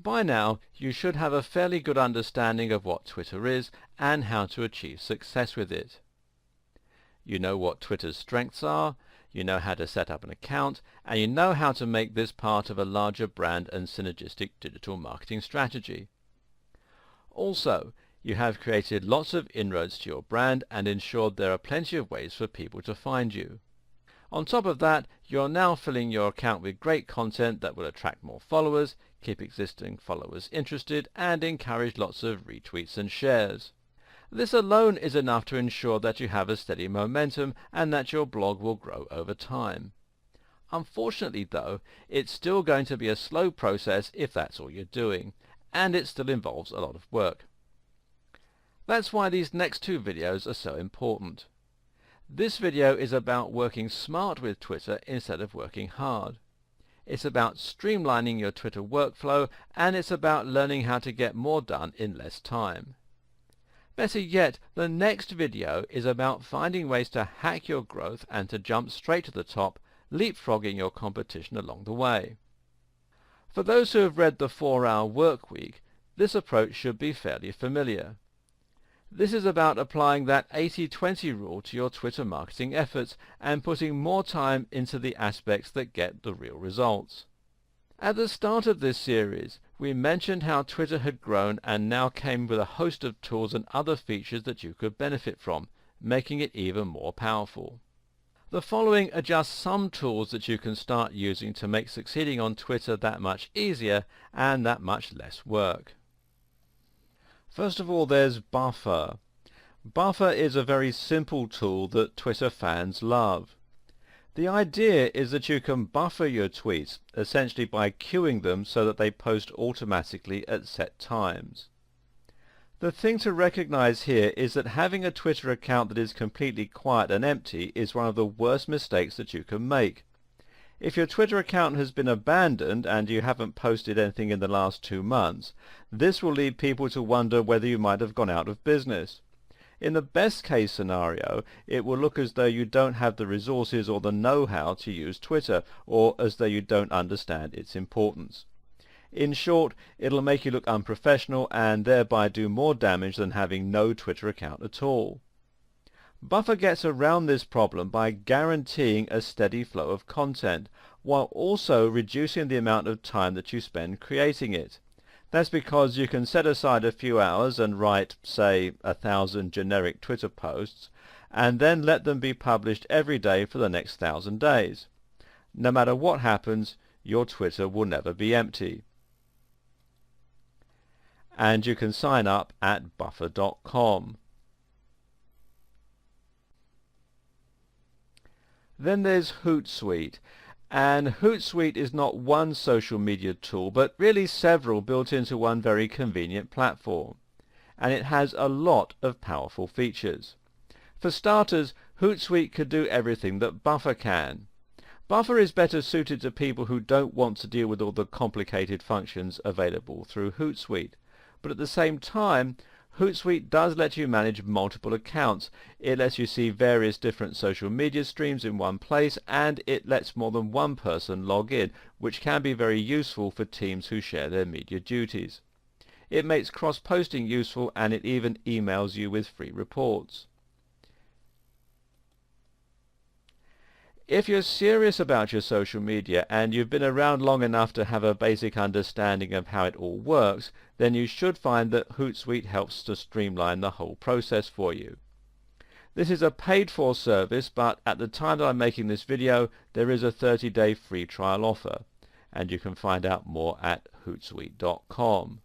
By now, you should have a fairly good understanding of what Twitter is and how to achieve success with it. You know what Twitter's strengths are, you know how to set up an account, and you know how to make this part of a larger brand and synergistic digital marketing strategy. Also, you have created lots of inroads to your brand and ensured there are plenty of ways for people to find you. On top of that, you're now filling your account with great content that will attract more followers, keep existing followers interested, and encourage lots of retweets and shares. This alone is enough to ensure that you have a steady momentum and that your blog will grow over time. Unfortunately though, it's still going to be a slow process if that's all you're doing, and it still involves a lot of work. That's why these next two videos are so important. This video is about working smart with Twitter instead of working hard. It's about streamlining your Twitter workflow, and it's about learning how to get more done in less time. Better yet, the next video is about finding ways to hack your growth and to jump straight to the top, leapfrogging your competition along the way. For those who have read the 4-Hour Workweek, this approach should be fairly familiar. This is about applying that 80-20 rule to your Twitter marketing efforts and putting more time into the aspects that get the real results. At the start of this series, we mentioned how Twitter had grown and now came with a host of tools and other features that you could benefit from, making it even more powerful. The following are just some tools that you can start using to make succeeding on Twitter that much easier and that much less work. First of all, there's Buffer. Buffer is a very simple tool that Twitter fans love. The idea is that you can buffer your tweets, essentially by queuing them so that they post automatically at set times. The thing to recognize here is that having a Twitter account that is completely quiet and empty is one of the worst mistakes that you can make. If your Twitter account has been abandoned and you haven't posted anything in the last 2 months, this will lead people to wonder whether you might have gone out of business. In the best case scenario, it will look as though you don't have the resources or the know-how to use Twitter, or as though you don't understand its importance. In short, it'll make you look unprofessional and thereby do more damage than having no Twitter account at all. Buffer gets around this problem by guaranteeing a steady flow of content, while also reducing the amount of time that you spend creating it. That's because you can set aside a few hours and write, say, 1,000 generic Twitter posts, and then let them be published every day for the next 1,000 days. No matter what happens, your Twitter will never be empty. And you can sign up at buffer.com. Then there's Hootsuite, and Hootsuite is not one social media tool, but really several built into one very convenient platform, and it has a lot of powerful features. For starters, Hootsuite could do everything that Buffer can. Buffer is better suited to people who don't want to deal with all the complicated functions available through Hootsuite, but at the same time, Hootsuite does let you manage multiple accounts. It lets you see various different social media streams in one place, and it lets more than one person log in, which can be very useful for teams who share their media duties. It makes cross-posting useful, and it even emails you with free reports. If you're serious about your social media and you've been around long enough to have a basic understanding of how it all works, then you should find that Hootsuite helps to streamline the whole process for you. This is a paid-for service, but at the time that I'm making this video, there is a 30-day free trial offer, and you can find out more at hootsuite.com.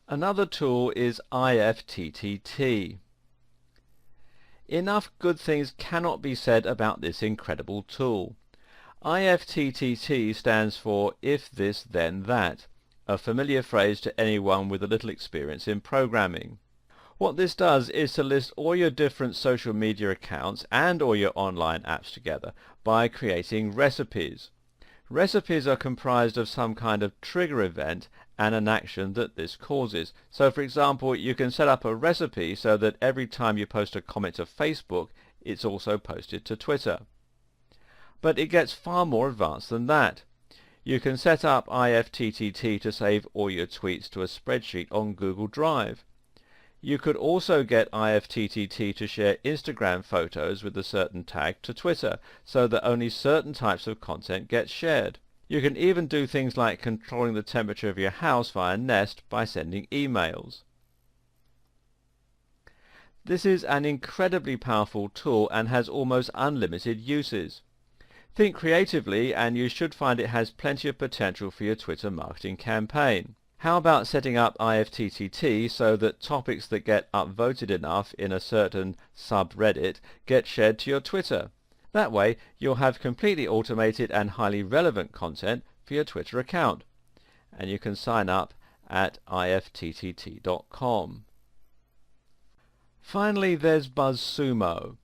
Another tool is IFTTT. Enough good things cannot be said about this incredible tool. IFTTT stands for If This Then That, a familiar phrase to anyone with a little experience in programming. What this does is to list all your different social media accounts and all your online apps together by creating recipes. Recipes are comprised of some kind of trigger event and an action that this causes. So for example, you can set up a recipe so that every time you post a comment to Facebook, it's also posted to Twitter. But it gets far more advanced than that. You can set up IFTTT to save all your tweets to a spreadsheet on Google Drive. You could also get IFTTT to share Instagram photos with a certain tag to Twitter, so that only certain types of content gets shared. You can even do things like controlling the temperature of your house via Nest by sending emails. This is an incredibly powerful tool and has almost unlimited uses. Think creatively and you should find it has plenty of potential for your Twitter marketing campaign. How about setting up IFTTT so that topics that get upvoted enough in a certain subreddit get shared to your Twitter? That way you'll have completely automated and highly relevant content for your Twitter account. And you can sign up at ifttt.com. Finally, there's BuzzSumo.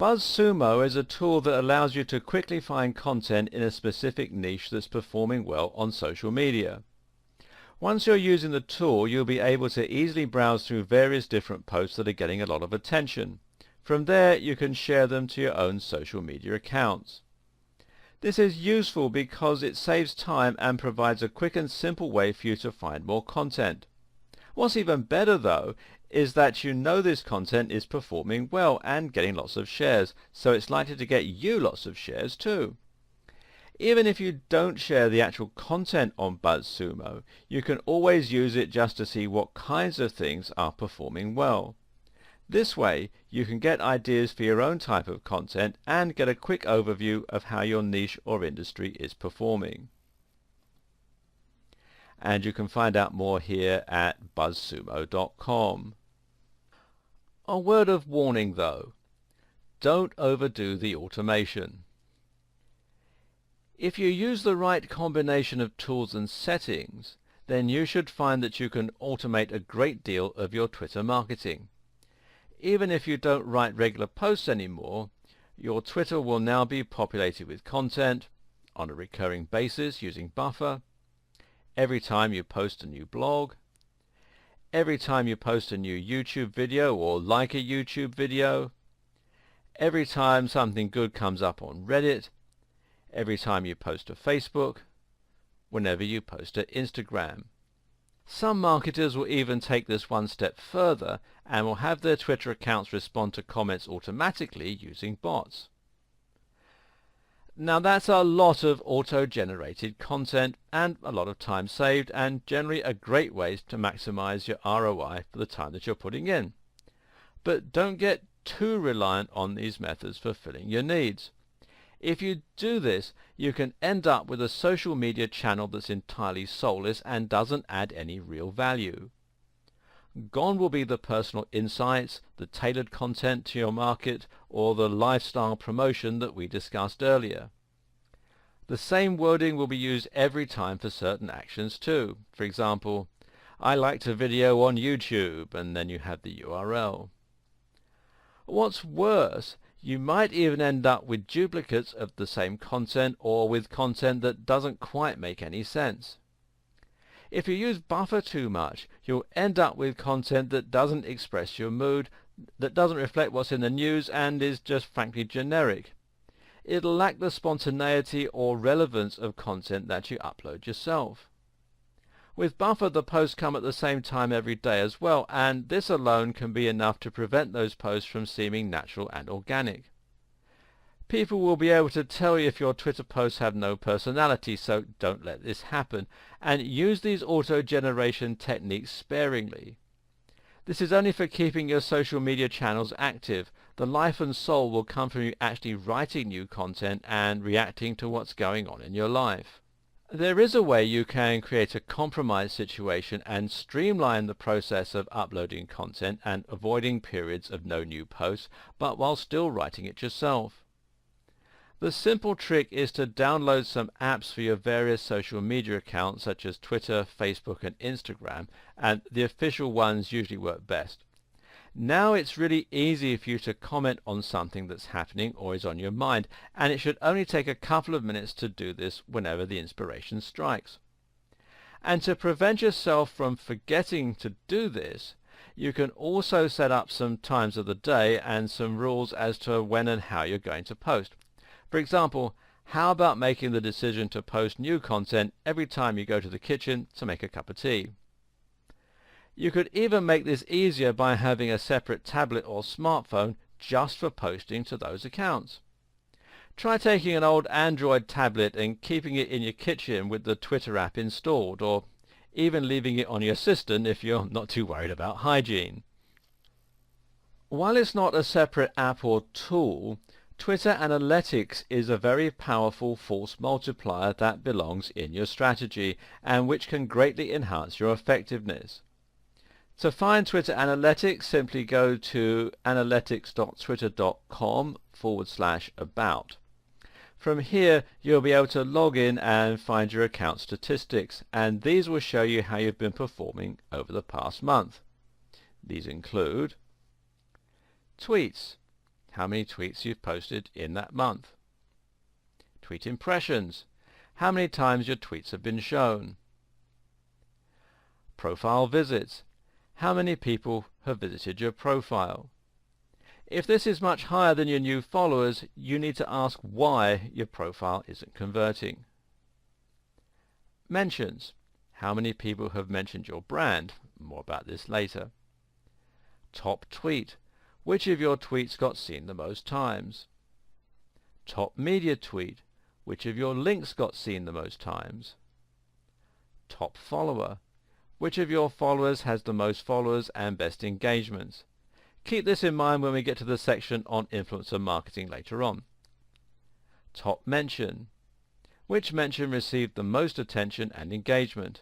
BuzzSumo is a tool that allows you to quickly find content in a specific niche that's performing well on social media. Once you're using the tool, you'll be able to easily browse through various different posts that are getting a lot of attention. From there, you can share them to your own social media accounts. This is useful because it saves time and provides a quick and simple way for you to find more content. What's even better though is that you know this content is performing well and getting lots of shares, so it's likely to get you lots of shares too. Even if you don't share the actual content on BuzzSumo, you can always use it just to see what kinds of things are performing well. This way, you can get ideas for your own type of content and get a quick overview of how your niche or industry is performing. And you can find out more here at buzzsumo.com. A word of warning though, don't overdo the automation. If you use the right combination of tools and settings, then you should find that you can automate a great deal of your Twitter marketing. Even if you don't write regular posts anymore, your Twitter will now be populated with content on a recurring basis using Buffer, every time you post a new blog, every time you post a new YouTube video or like a YouTube video, every time something good comes up on Reddit, every time you post to Facebook, whenever you post to Instagram. Some marketers will even take this one step further and will have their Twitter accounts respond to comments automatically using bots. Now that's a lot of auto-generated content and a lot of time saved, and generally a great way to maximize your ROI for the time that you're putting in. But don't get too reliant on these methods for filling your needs. If you do this, you can end up with a social media channel that's entirely soulless and doesn't add any real value. Gone will be the personal insights, the tailored content to your market, or the lifestyle promotion that we discussed earlier. The same wording will be used every time for certain actions too. For example, I liked a video on YouTube, and then you have the URL. What's worse, you might even end up with duplicates of the same content or with content that doesn't quite make any sense. If you use Buffer too much, you'll end up with content that doesn't express your mood, that doesn't reflect what's in the news, and is just frankly generic. It'll lack the spontaneity or relevance of content that you upload yourself. With Buffer, the posts come at the same time every day as well, and this alone can be enough to prevent those posts from seeming natural and organic. People will be able to tell you if your Twitter posts have no personality, so don't let this happen, and use these auto-generation techniques sparingly. This is only for keeping your social media channels active. The life and soul will come from you actually writing new content and reacting to what's going on in your life. There is a way you can create a compromise situation and streamline the process of uploading content and avoiding periods of no new posts, but while still writing it yourself. The simple trick is to download some apps for your various social media accounts such as Twitter, Facebook and Instagram, and the official ones usually work best. Now it's really easy for you to comment on something that's happening or is on your mind, and it should only take a couple of minutes to do this whenever the inspiration strikes. And to prevent yourself from forgetting to do this, you can also set up some times of the day and some rules as to when and how you're going to post. For example, How about making the decision to post new content every time you go to the kitchen to make a cup of tea? You could even make this easier by having a separate tablet or smartphone just for posting to those accounts. Try taking an old Android tablet and keeping it in your kitchen with the Twitter app installed, or even leaving it on your assistant if you're not too worried about hygiene. While it's not a separate app or tool, Twitter Analytics is a very powerful force multiplier that belongs in your strategy and which can greatly enhance your effectiveness. To find Twitter Analytics, simply go to analytics.twitter.com/about. From here, you'll be able to log in and find your account statistics, and these will show you how you've been performing over the past month. These include tweets, how many tweets you've posted in that month. Tweet impressions, how many times your tweets have been shown. Profile visits, how many people have visited your profile. If this is much higher than your new followers, you need to ask why your profile isn't converting. Mentions, how many people have mentioned your brand. More about this later. Top tweet, which of your tweets got seen the most times. Top media tweet, which of your links got seen the most times. Top follower, which of your followers has the most followers and best engagements. Keep this in mind when we get to the section on influencer marketing later on. Top mention, which mention received the most attention and engagement.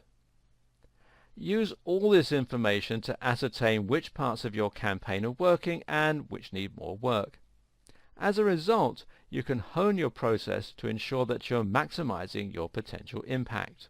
Use all this information to ascertain which parts of your campaign are working and which need more work. As a result, you can hone your process to ensure that you're maximizing your potential impact.